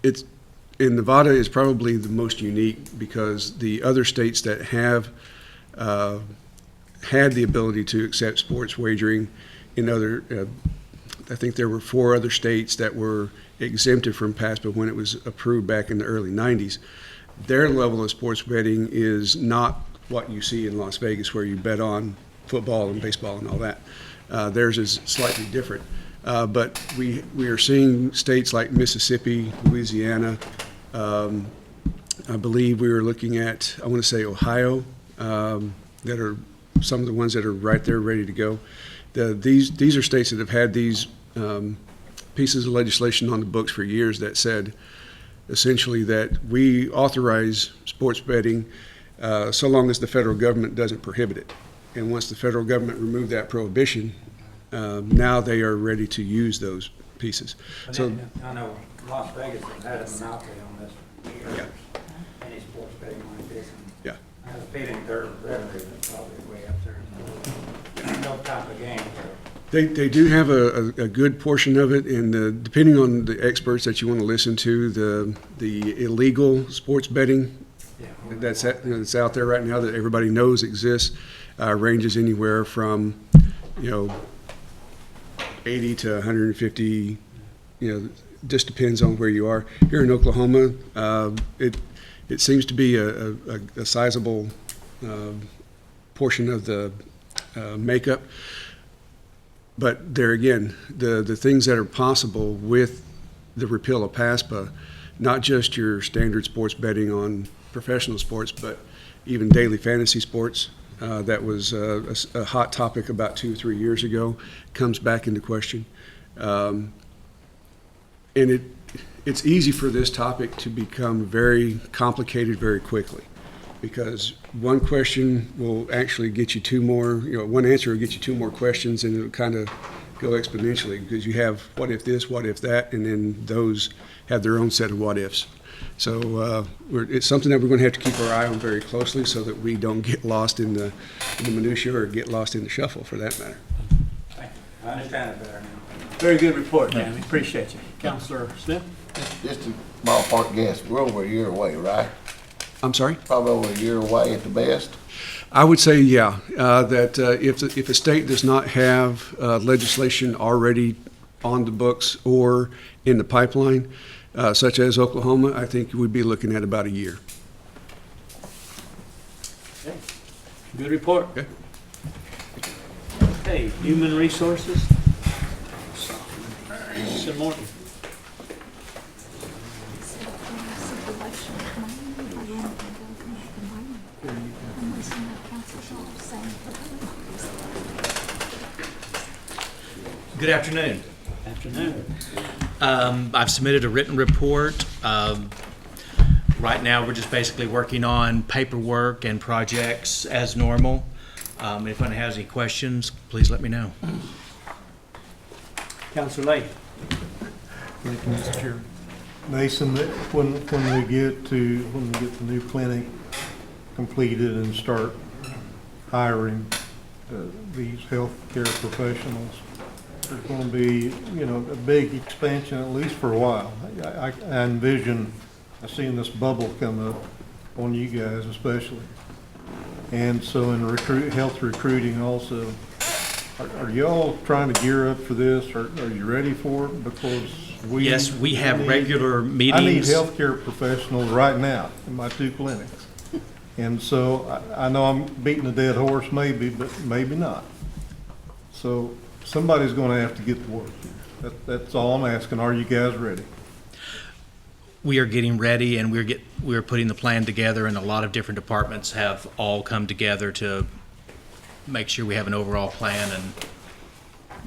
in Nevada is probably the most unique, because the other states that have had the ability to accept sports wagering in other, I think there were 4 other states that were exempted from PASPA when it was approved back in the early 90s. Their level of sports betting is not what you see in Las Vegas, where you bet on football and baseball and all that. Theirs is slightly different. But we are seeing states like Mississippi, Louisiana, I believe we were looking at, I want to say Ohio, that are some of the ones that are right there ready to go. These are states that have had these pieces of legislation on the books for years that said essentially that we authorize sports betting so long as the federal government doesn't prohibit it. And once the federal government removed that prohibition, now they are ready to use those pieces. So I know Las Vegas has had a monopoly on this for years. Yeah. Any sports betting like this. And Yeah. I have a feeling their revenue is probably way up there. No type of game. They do have a good portion of it, and depending on the experts that you want to listen to, the illegal sports betting that's out there right now that everybody knows exists ranges anywhere from 80 to 150. Just depends on where you are. Here in Oklahoma, it seems to be a sizable portion of the makeup. But there again, the things that are possible with the repeal of PASPA, not just your standard sports betting on professional sports, but even daily fantasy sports, that was a hot topic about 2 or 3 years ago, comes back into question. And it's easy for this topic to become very complicated very quickly, because one question will actually get you 2 more, one answer will get you 2 more questions, and it'll kind of go exponentially, because you have what if this, what if that, and then those have their own set of what ifs. So it's something that we're going to have to keep our eye on very closely, so that we don't get lost in the minutiae or get lost in the shuffle, for that matter. Thank you. I understand it better now. Very good report, Tammy. Appreciate you. Counselor Smith? Just a ballpark guess, we're over a year away, right? I'm sorry? Probably over a year away at the best. I would say, yeah, that if a state does not have legislation already on the books or in the pipeline, such as Oklahoma, I think we'd be looking at about a year. Okay. Good report. Okay. Okay, human resources. Mr. Morton. Good afternoon. Afternoon. I've submitted a written report. Right now, we're just basically working on paperwork and projects as normal. If anyone has any questions, please let me know. Counselor Lake. Thank you, Mr. Chairman. Mason, when we get the new clinic completed and start hiring these healthcare professionals, there's going to be, a big expansion, at least for a while. I envision, I've seen this bubble come up on you guys especially. And so in health recruiting also, are y'all trying to gear up for this? Are you ready for it? Because Yes, we have regular meetings. I need healthcare professionals right now in my 2 clinics. And so I know I'm beating a dead horse maybe, but maybe not. So somebody's going to have to get to work. That's all I'm asking. Are you guys ready? We are getting ready, and we're putting the plan together, and a lot of different departments have all come together to make sure we have an overall plan and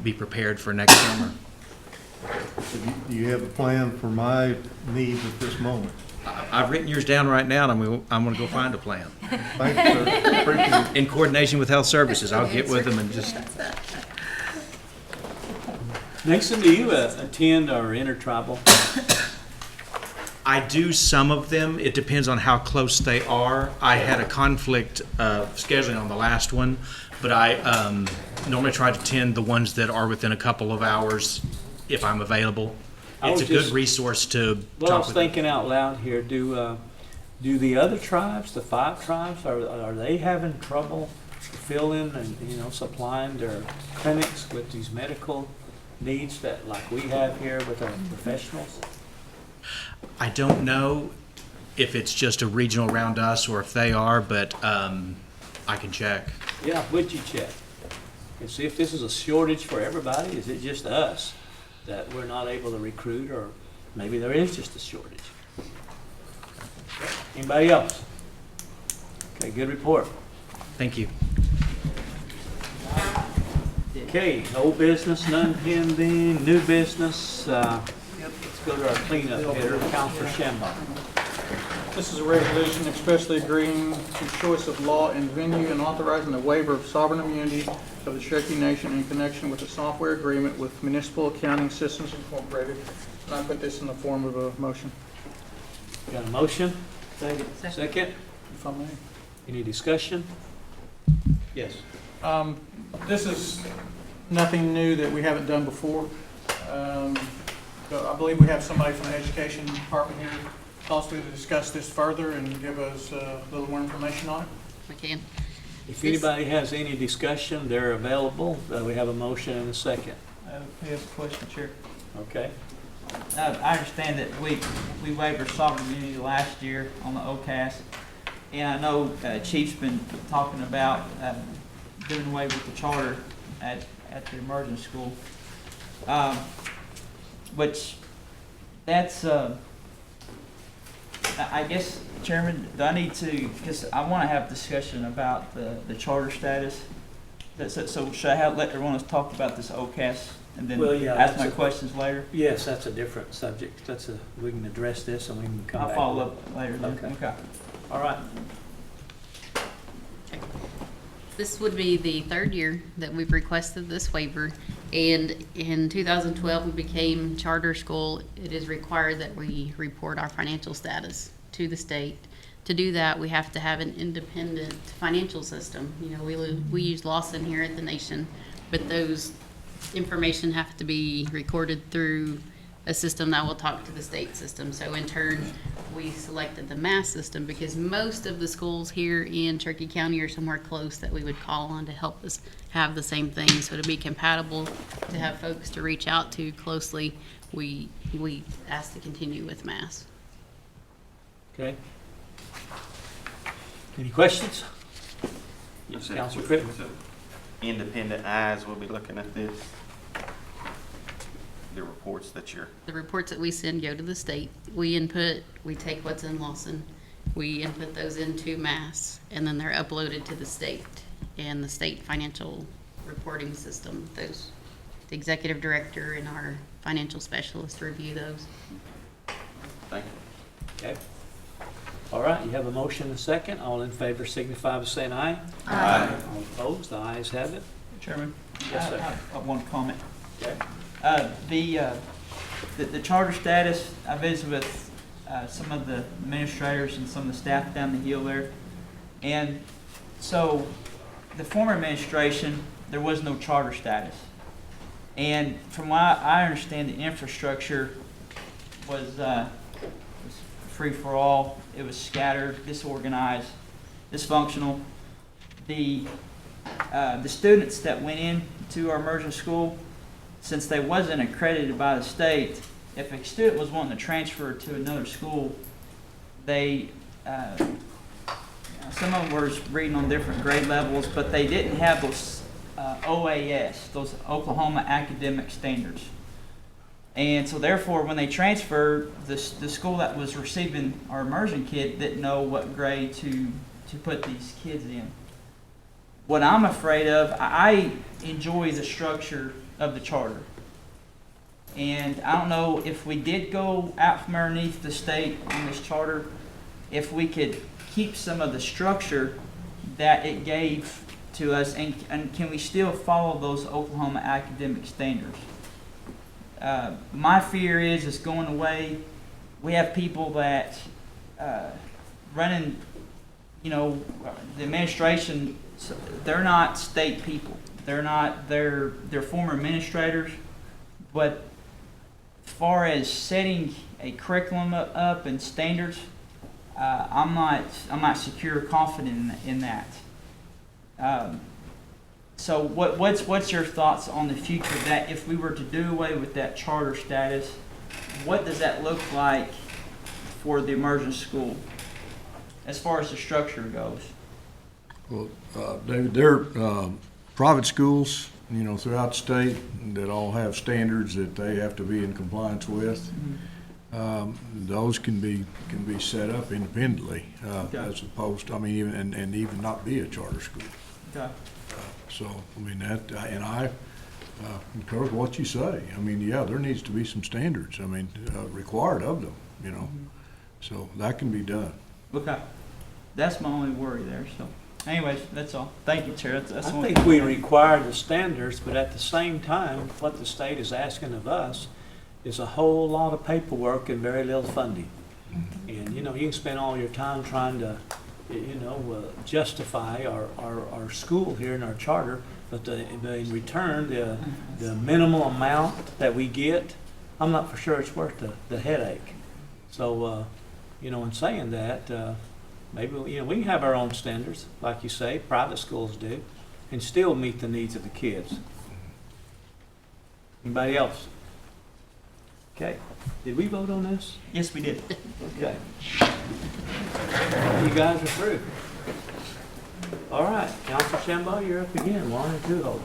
be prepared for next summer. So do you have a plan for my needs at this moment? I've written yours down right now, and I'm going to go find a plan. Thank you, sir. Appreciate it. In coordination with Health Services, I'll get with them and just... Mason, do you attend our intertribal? I do some of them. It depends on how close they are. I had a conflict of scheduling on the last one, but I normally try to attend the ones that are within a couple of hours if I'm available. It's a good resource to Well, I talk was with. thinking out loud here. Do the other tribes, the 5 tribes, are they having trouble filling and supplying their clinics with these medical needs that like we have here with our professionals? I don't know if it's just a regional around us or if they are, but I can check. Yeah, would you check and see if this is a shortage for everybody? Is it just us that we're not able to recruit, or maybe there is just a shortage? Anybody else? Okay, good report. Thank you. Okay, old business, none pending, new business. Let's go to our cleanup hitter, Counselor Shambo. This is a resolution expressly agreeing to choice of law and venue and authorizing the waiver of sovereign immunity of the Cherokee Nation in connection with the software agreement with Municipal Accounting Systems Incorporated. And I put this in the form of a motion. Got a motion? Second? If I may. Any discussion? Yes. This is nothing new that we haven't done before. So I believe we have somebody from the Education Department here possibly to discuss this further and give us a little more information on it. We can. If anybody has any discussion, they're available. We have a motion and a second. We have a question, Chair. Okay. I understand that we waived our sovereign immunity last year on the OCAS, and I know Chief's been talking about doing away with the charter at the emergence school, which that's I guess, Chairman, do I need to, because I want to have discussion about the charter status. So should I let everyone else talk about this OCAS and then ask my questions later? Yes, that's a different subject. We can address this and we can come back. I'll follow up later then. Okay. All right. This would be the 3rd year that we've requested this waiver, and in 2012 we became charter school. It is required that we report our financial status to the state. To do that, we have to have an independent financial system. You know, we use Lawson here at the Nation, but those information have to be recorded through a system that will talk to the state system. So in turn, we selected the MAS system because most of the schools here in Cherokee County are somewhere close that we would call on to help us have the same thing. So to be compatible, to have folks to reach out to closely, we asked to continue with MAS. Okay. Any questions? Yes, So- Councilor Crittenden. so Independent eyes will be looking at this. The reports that you're, The reports that we send go to the state. We input, we take what's in Lawson, we input those into MAS, and then they're uploaded to the state and the state financial reporting system. Those, the executive director and our financial specialist review those. thank you. Okay. All right, you have a motion and a second. All in favor signify by saying aye. Aye. All opposed, the ayes have it. Chairman? Yes, sir. I have one comment. Okay. The charter status, I visited with some of the administrators and some of the staff down the hill there. And so the former administration, there was no charter status. And from what I understand, the infrastructure was free for all. It was scattered, disorganized, dysfunctional. The students that went into our immersion school, since they wasn't accredited by the state, if a student was wanting to transfer to another school, they some of them were reading on different grade levels, but they didn't have those OAS, those Oklahoma Academic Standards. And so therefore, when they transferred, the school that was receiving our immersion kid didn't know what grade to put these kids in. What I'm afraid of, I enjoy the structure of the charter. And I don't know if we did go out from underneath the state on this charter, if we could keep some of the structure that it gave to us, and can we still follow those Oklahoma academic standards? My fear is it's going away. We have people that running, the administration, they're not state people. They're former administrators, but as far as setting a curriculum up and standards, I'm not secure or confident in that. So what's your thoughts on the future of that? If we were to do away with that charter status, what does that look like for the immersion school as far as the structure goes? Well, David, there are private schools, throughout the state that all have standards that they have to be in compliance with. Those can be set up independently, as opposed to, even not be a charter school. Okay. I concur with what you say. There needs to be some standards, required of them, So that can be done. Okay. That's my only worry there, so. Anyways, that's all. Thank you, Chair. That's I the only think we thing. require the standards, but at the same time, what the state is asking of us is a whole lot of paperwork and very little funding. And, you can spend all your time trying to, justify our school here in our charter, but in return, the minimal amount that we get, I'm not for sure it's worth the headache. So, in saying that, maybe, we can have our own standards, like you say, private schools do, and still meet the needs of the kids. Anybody else? Okay. Did we vote on this? Yes, we did. Okay. You guys are through. All right, Councilor Shambo, you're up again. 1 and 2 hold.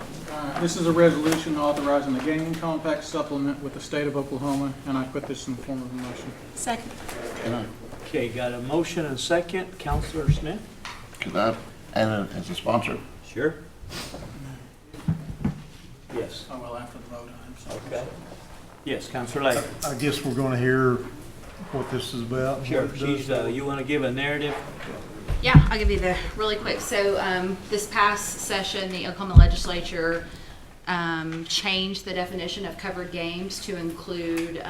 This is a resolution authorizing the gaming compact supplement with the state of Oklahoma, and I put this in the form of a motion. Second. Okay, got a motion and a second. Councilor Smith? Can I add as a sponsor? Sure. Yes. Oh, well, after the vote, I'm sorry. Okay. Yes, Councilor Lake. I guess we're gonna hear what this is about. Sure. You want to give a narrative? Yeah, I'll give you the really quick. So this past session, the Oklahoma legislature changed the definition of covered games to include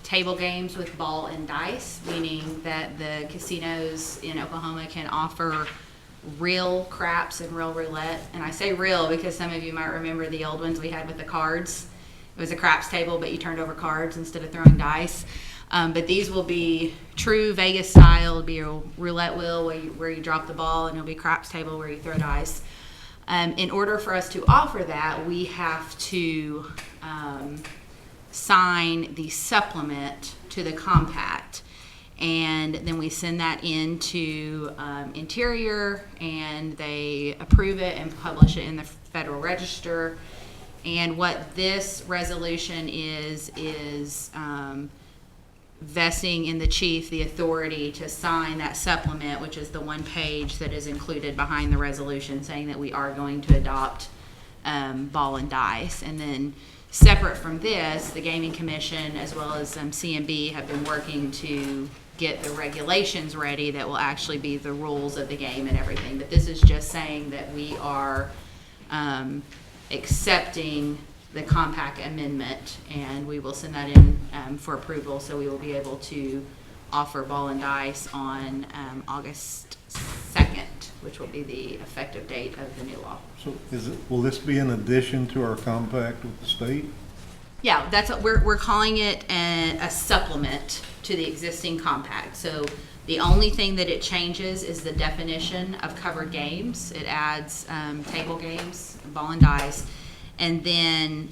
table games with ball and dice, meaning that the casinos in Oklahoma can offer real craps and real roulette. And I say real because some of you might remember the old ones we had with the cards. It was a craps table, but you turned over cards instead of throwing dice. But these will be true Vegas style. It'll be a roulette wheel where you drop the ball, and it'll be craps table where you throw dice. In order for us to offer that, we have to sign the supplement to the compact. And then we send that into Interior, and they approve it and publish it in the Federal Register. And what this resolution is vesting in the chief the authority to sign that supplement, which is the one page that is included behind the resolution saying that we are going to adopt ball and dice. And then separate from this, the Gaming Commission as well as CMB have been working to get the regulations ready that will actually be the rules of the game and everything. But this is just saying that we are accepting the compact amendment, and we will send that in for approval, so we will be able to offer ball and dice on August 2nd, which will be the effective date of the new law. So will this be in addition to our compact with the state? Yeah, that's what we're calling it, a supplement to the existing compact. So the only thing that it changes is the definition of covered games. It adds table games, ball and dice. And then,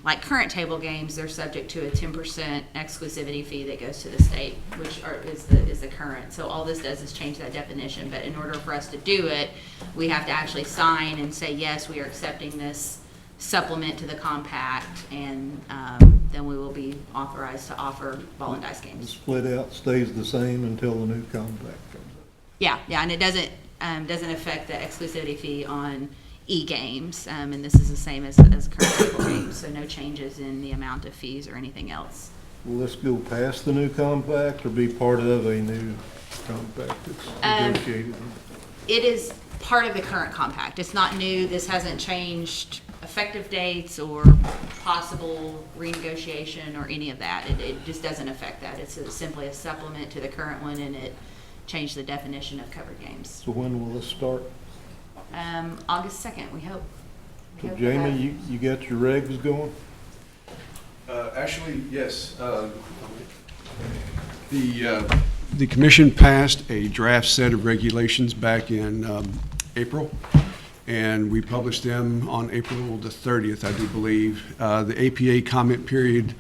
like current table games, they're subject to a 10% exclusivity fee that goes to the state, which is the current. So all this does is change that definition. But in order for us to do it, we have to actually sign and say, yes, we are accepting this supplement to the compact, and then we will be authorized to offer ball and dice The games. split out stays the same until the new compact comes up. Yeah, and it doesn't affect the exclusivity fee on e-games, and this is the same as current table games, so no changes in the amount of fees or anything else. Will this go past the new compact or be part of a new compact that's negotiated? It is part of the current compact. It's not new. This hasn't changed effective dates or possible renegotiation or any of that. It just doesn't affect that. It's simply a supplement to the current one, and it changed the definition of covered games. So when will this start? August 2nd, we hope. So Jamie, you got your regs going? Actually, yes. The commission passed a draft set of regulations back in April, and we published them on April the 30th, I do believe. The APA comment period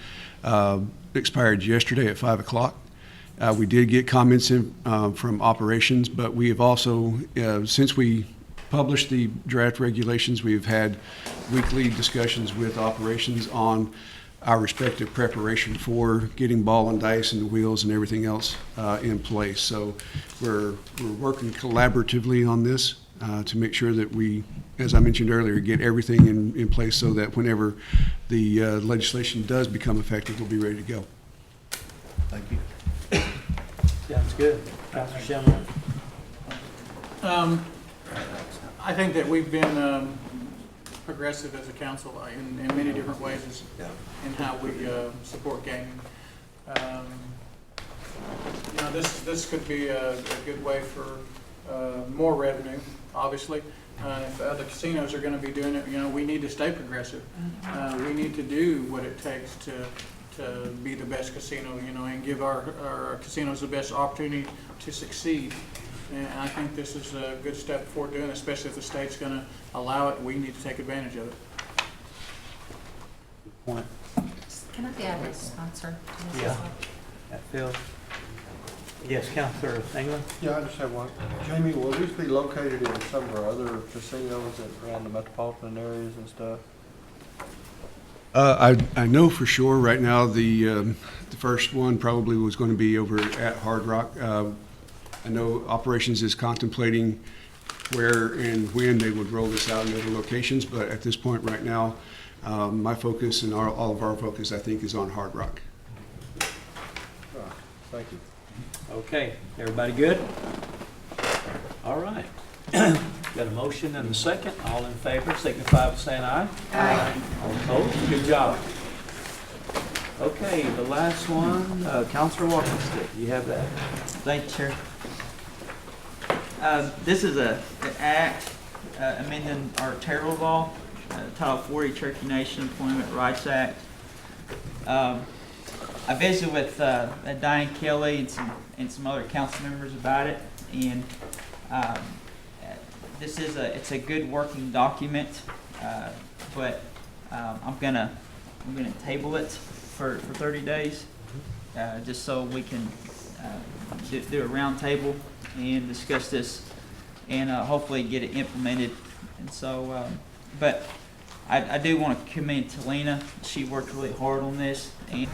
expired yesterday at 5 o'clock. We did get comments in from operations, but we have also, since we published the draft regulations, we've had weekly discussions with operations on our respective preparation for getting ball and dice and the wheels and everything else in place. So we're working collaboratively on this to make sure that we, as I mentioned earlier, get everything in place so that whenever the legislation does become effective, we'll be ready to go. Thank you. Sounds good. Councilor Shimon? I think that we've been progressive as a council in many different ways in how we support gaming. This could be a good way for more revenue, obviously. If other casinos are going to be doing it, we need to stay progressive. We need to do what it takes to be the best casino, and give our casinos the best opportunity to succeed. And I think this is a good step forward doing, especially if the state's going to allow it. We need to take advantage of it. Good point. Can I be a sponsor? to this Yeah. as well? That Phil? Yes, Councilor England? Yeah, I just have one. Jamie, will these be located in some of our other casinos around the metropolitan areas and stuff? I know for sure right now the first one probably was going to be over at Hard Rock. I know operations is contemplating where and when they would roll this out in other locations, but at this point right now, my focus and all of our focus, I think, is on Hard Rock. Thank you. Okay, everybody good? All right. Got a motion and a second. All in favor, signify by saying aye. Aye. All opposed? Good job. Okay, the last one, Councilor Walkinston, you have that. Thank you, Chair. This is an act amending our terror law, Title 40 Cherokee Nation Employment Rights Act. I visited with Diane Kelly and some other council members about it, and it's a good working document, but I'm gonna table it for 30 days, just so we can do a round table and discuss this and hopefully get it implemented. And so, but I do want to commend Talina. She worked really hard on this. And